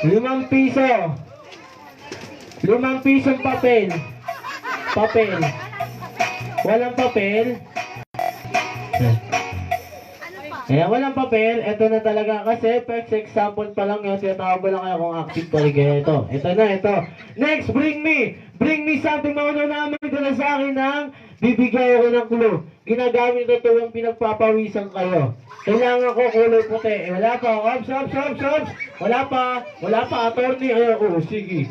₱5. ₱5 papel. Papel. Walang papel. Kaya walang papel, ito na talaga kasi first example pa lang yun, tinatawag lang kayo kung active talaga ito na, ito. Next, bring me something mauna namin dala sa akin ng bibigay ako ng clue. Ginagamit ito yung pinagpapawisan kayo. Kailangan ko kulay puti. Wala pa, ops. Wala pa, attorney. Sige.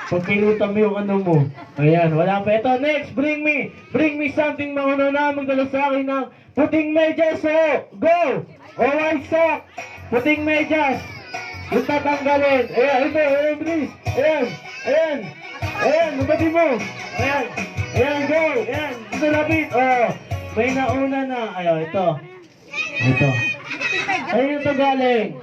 Pagpilutan mo yung ano mo. Ayan, wala pa. Ito, next, bring me something mauna namin dala sa akin ng puting medyas, go! White sock, puting medyas, yung tatanggalin. Ayan, please. Ayan, nabati mo. Ayan, go. Ayan, ito lapit. May nauna na. Ito. Ayun ito galing.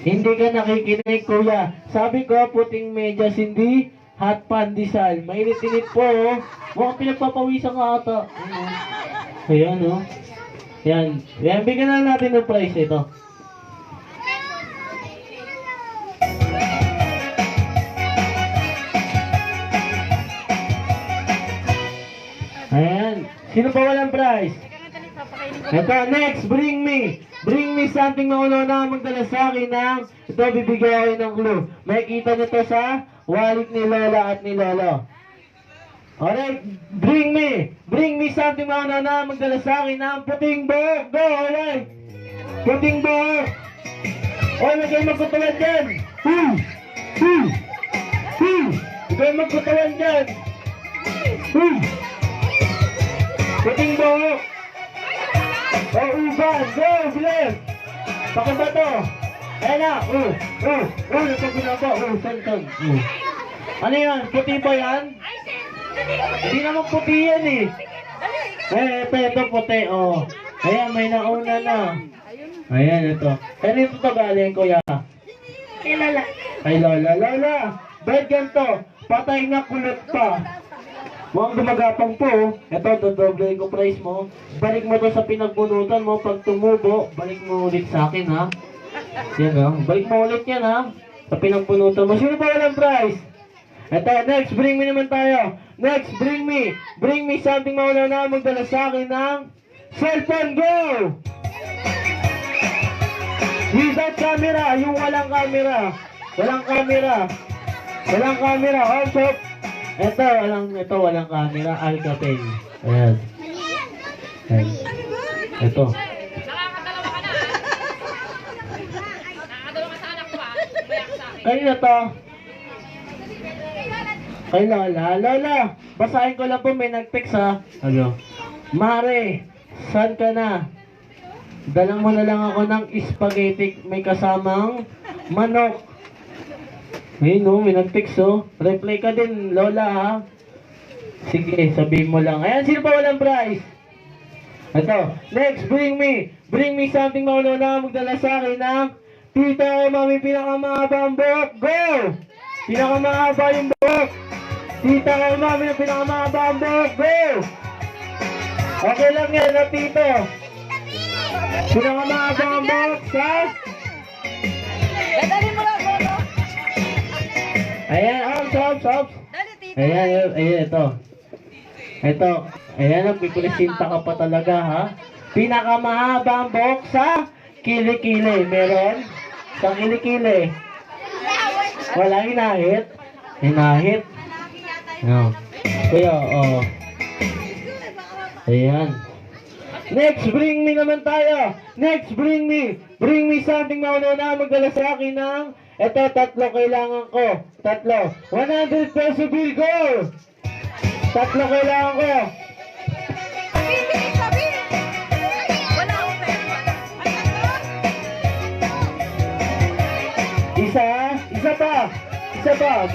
Hindi ka nakikinig, kuya. Sabi ko, puting medyas, hindi hot pandesal. Mainit-init po, Mukhang pinagpapawisan ka ata. Ayan, Ayan, bigyan na natin ng price ito. Ayan. Sino pa walang price? Ito, next, bring me something mauna na magdala sa akin ng ito, bibigyan ko ng clue. Makikita nito sa wallet ni Lola at ni Lolo. Alright, bring me something mauna na magdala sa akin ng puting buhok. Go, alright. Puting buhok. Huwag kayo magkutawan dyan. Huwag kayo magkutawan dyan. Puting buhok. Uban. Go, bilis. Pakibato. Ayan na. Nagpaguna ko. Santan. Ano yan? Puti ba yan? Hindi naman puti yan ito puti, Ayan, may nauna na. Ayan, ito. Ito to galing, kuya. Kay Lola. Ay, Lola. Ba't ganito? Patay na kulot pa. Mukhang gumagapang po, Ito, dodoble ko price mo. Balik mo to sa pinagbunutan mo. Pag tumubo, balik mo ulit sa akin, ha? Yan, Balik mo ulit yan, ha? Sa pinagbunutan mo. Sino ba walang price? Ito, next, bring me naman tayo. Next, bring me something mauna na magdala sa akin ng cellphone, go! Without camera, yung walang camera. Walang camera, also. Ito, walang camera, Alcatel. Ayan. Ito. Nakakadalawa ka na. Nakakadalawa ka sa anak ko, Kanina to. Kay Lola, basahin ko lang po, may nag-text, ha. Ano? Mare, saan ka na? Dalang mo na lang ako ng spaghetti, may kasamang manok. Ayun, may nag-text, Reply ka din, Lola, ha. Sige, sabihin mo lang. Ayan, sino pa walang price? Ito, next, bring me something mauna na magdala sa akin ng tita o mami pinakamahaba ang buhok. Go! Pinakamahaba yung buhok. Tita o mami yung pinakamahaba ang buhok. Go! Okay lang yan, tito. Pinakamahaba ang buhok sa... Dali mo lang, Bono. Ayan, ops. Dali, tito. Ayan, ito. Ayan, nagpipresinta ka pa talaga, ha? Pinakamahaba ang buhok sa kilikili. Meron? Sa kilikili. Wala hinahit? No. Kuya, Ayan. Next, bring me naman tayo. Next, bring me something mauna na magdala sa akin ng ito, 3 kailangan ko. 3. 100 peso bill, go! 3 kailangan ko. Sabi. Wala akong pera. Isa pa. 2.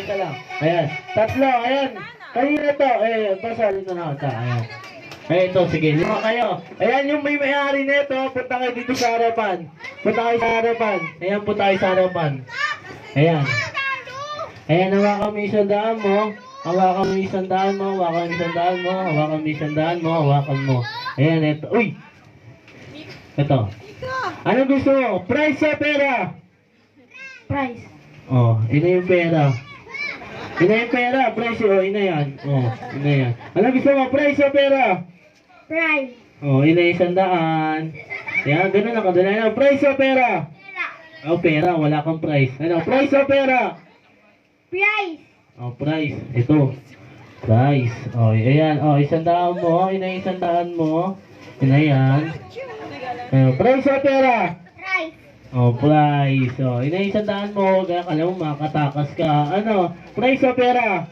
Isa lang. Ayan. 3, ayan. Kanina to. Pasali na ako. Ayan. Ito, sige. 5 kayo. Ayan yung may may-ari nito. Punta kayo dito sa harapan. Ayan, punta kayo sa harapan. Ayan. Ayan, hawakan mo isang daan mo. Hawakan mo. Ayan, ito. Uy! Ito. Anong gusto mo? Prize o pera? Price. Oh, ina yung pera. Ina yung pera, prize o, ina yan. Oh, ina yan. Anong gusto mo? Prize o pera? Price. Oh, ina yung 100. Yan, ganun lang kadala na. Prize o pera? Oh, pera, wala kang prize. Ano, prize o pera? Price. Oh, prize. Ito. Prize. Oh, ayan. Oh, 100 mo. Ina yung 100 mo. Ina yan. Prize o pera? Price. Oh, prize. Oh, ina yung 100 mo. Kaya kala mo makatakas ka. Ano, prize o pera?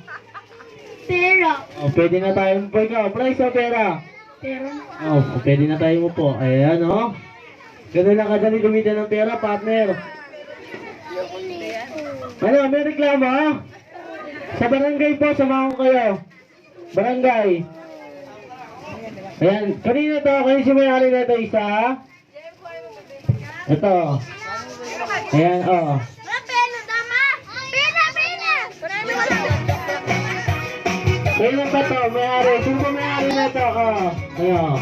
Pero. Oh, pwede na tayo po ikaw. Prize o pera? Pero. Oh, pwede na tayo mo po. Ayan, oh. Ganun lang kadali gamitin ng pera, partner. Ano, may reklamo, ha? Sa barangay po, samahan ko kayo. Barangay. Ayan, kanina to, kayo si may-ari na ito, isa, ha? Ito. Ayan, oh. Pera, tama. Pera. Kailan ba to, may-ari? Sino ba may-ari na ito? Oh, ayan.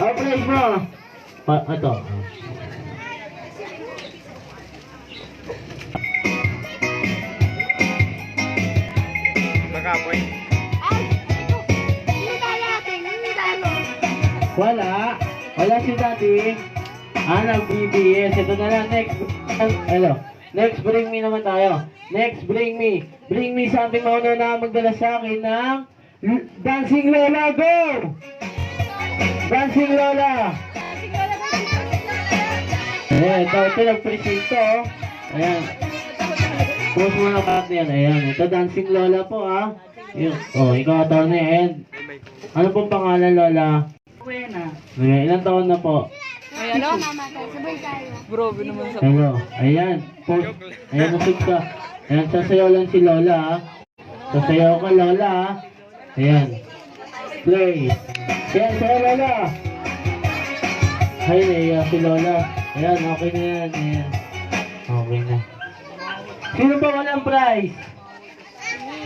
Oh, price mo. Ito. Magapoy. Ay, hindi tayo. Wala. Wala si Daddy. Nag-BBS. Ito na lang. Next. Hello. Next, bring me naman tayo. Next, bring me. Bring me something mauna na magdala sa akin ng Dancing Lola. Go! Dancing Lola. Ayan, ito nag-present to. Ayan. Post mo na partner. Ayan, ito Dancing Lola po, ha. Oh, ikaw taon na yan. Ano pong pangalan, Lola? Buena. Ayan, ilang taon na po? Ayan o. Sabay tayo. Grabe naman sa... Hello. Ayan. Post. Ayan, nasig ka. Ayan, sasayaw lang si Lola, ha. Sasayaw ka, Lola, ha. Ayan. Play. Ayan, sayaw, Lola. Ay, naiya si Lola. Ayan, okay na yan. Ayan. Okay na. Sino pa walang prize?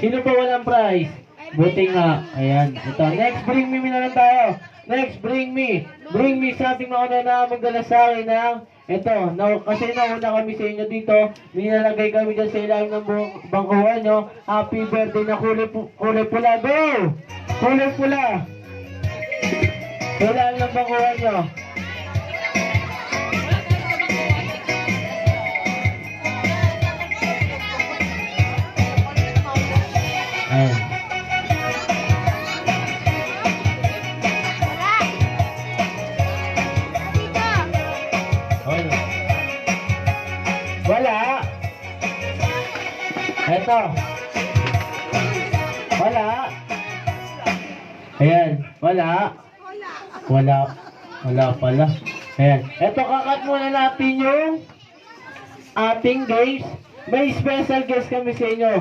Sino pa walang prize? Buti nga. Ayan. Ito. Next, bring me na lang tayo. Next, bring me. Bring me something mauna na magdala sa akin ng ito. Kasi nauna kami sa inyo dito. Nilalagay kami dyan sa ilalim ng bangkuhan nyo. Happy birthday na kulay pula. Go! Kulay pula. Sa ilalim ng bangkuhan nyo. Ayan. Wala. Wala. Eto. Wala. Ayan. Wala. Wala. Wala pala. Ayan. Eto, kakat muna natin yung ating games. May special guest kami sa inyo.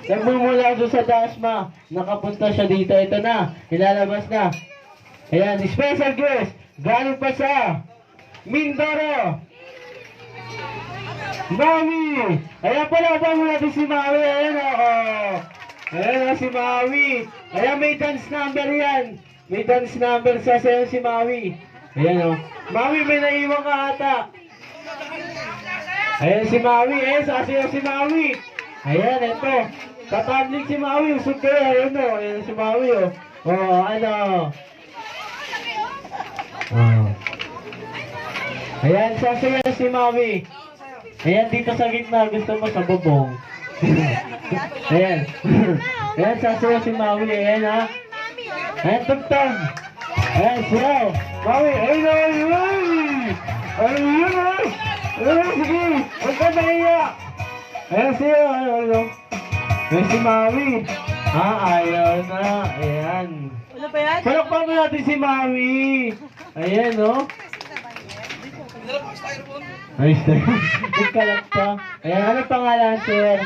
Nagmumula doon sa Dasma. Nakapunta siya dito. Ito na. Ilalabas na. Ayan. Special guest. Galing pa sa Mindoro. Maui. Ayan pala. Ba mo natin si Maui. Ayan o. Ayan o si Maui. Ayan may dance number yan. May dance number sa sayo si Maui. Ayan o. Maui may naiwan ka ata. Ayan si Maui. Ayan sasayaw si Maui. Ayan ito. Katablik si Maui. Usog kayo. Ayan o. Ayan si Maui o. Oh ano. Oh. Ayan, sasayaw si Maui. Ayan, dito sa gitna. Gusto mo sa bubong. Ayan. Ayan, sasayaw si Maui. Ayan, ha. Ayan, tugtog. Ayan, siyaw. Maui, ayun na, ayun. Ayun, ha. Ayun, sige. Huwag ka naiya. Ayan, siyaw. Ayun. Ayan si Maui. Ayaw na. Ayan. Ano pa yan? Palakpan mo natin si Maui. Ayan, no? Ayos na. Nagkalat pa. Ayan, ano pangalan, sir?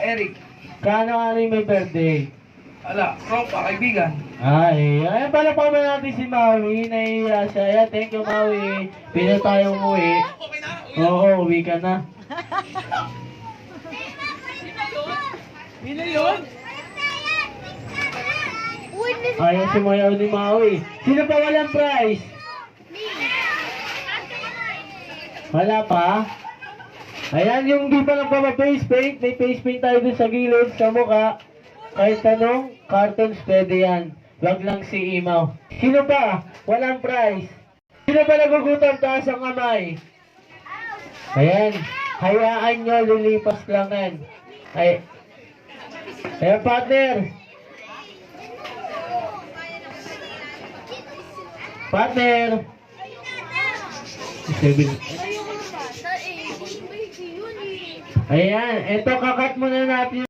Eric. Kano yung may birthday? Ala, tropa, kaibigan. Ay, ayan, palakpan mo natin si Maui. Nahiya siya. Ayan, thank you, Maui. Pino tayo umuwi. Oo, uwi ka na. Sino yun? Ayan, sumayaw ni Maui. Sino pa walang prize? Wala pa? Ayan, yung di pa nagpapa-face paint, may face paint tayo dun sa gilid, sa mukha. Kahit anong cartons, pwede yan. Wag lang si Imaw. Sino pa? Walang prize. Sino pa nagugutom? Taas ang kamay. Ayan, hayaan nyo, lilipas lang yan. Ayan, partner. Partner. Ayan, eto kakat muna natin